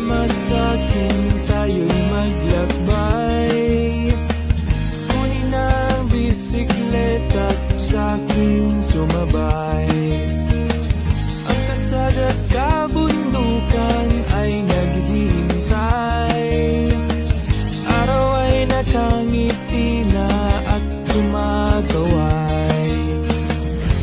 sumama sa'kin, tayo'y maglakbay. Kunin ang bisikleta at sa'kin sumabay. Ang kalsada at kabundukan ay naghihintay. Araw ay nakangiti na at kumakaway.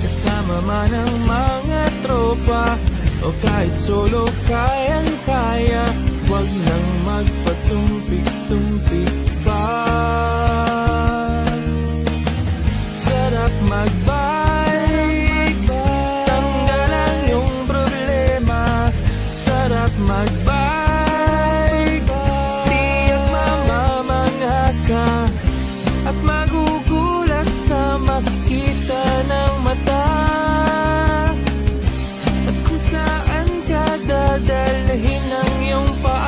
Kasama man ang mga tropa o kahit solo, kayang-kaya. Huwag nang magpatumpik-tumpik pa. Sarap magbike, tanggalan yung problema. Sarap magbike, tiyak mamamangha ka at magugulat sa makita ng mata. At kung saan ka dadalhin ang iyong paa.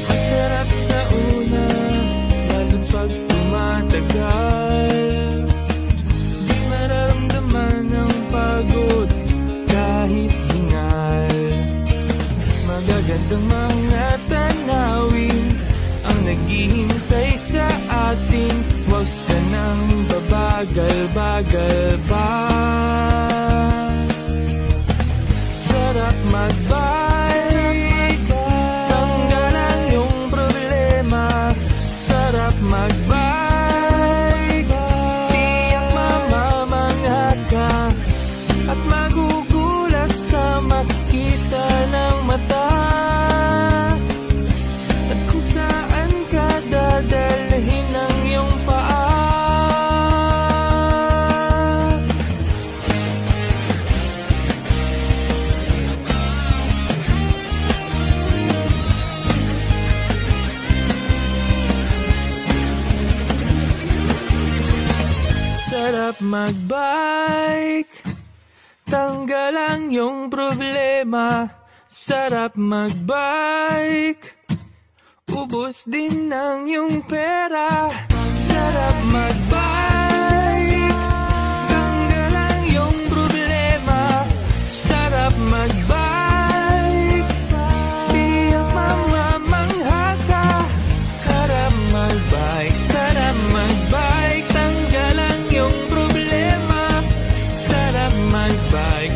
Masarap sa una, lalo pag tumatagal. Di mararamdaman ang pagod kahit hingal. Magagandang mga tanawin ang naghihintay sa atin. Huwag ka nang babagal-bagal pa. Sarap magbike, tanggalan yung problema. Sarap magbike, tiyak mamamangha ka at magugulat sa makita ng mata. At kung saan ka dadalhin ang iyong paa. Sarap magbike, tanggalan yung problema. Sarap magbike, ubos din ang iyong pera. Sarap magbike, tanggalan yung problema. Sarap magbike, tiyak mamamangha ka. Sarap magbike, tanggalan yung problema. Sarap magbike,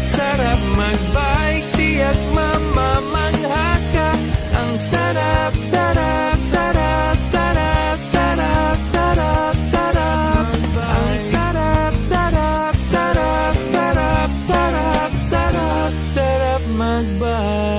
tiyak mamamangha ka. Ang sarap, sarap, sarap, sarap, sarap, sarap, sarap. Ang sarap, sarap, sarap, sarap, sarap, sarap, sarap magbike.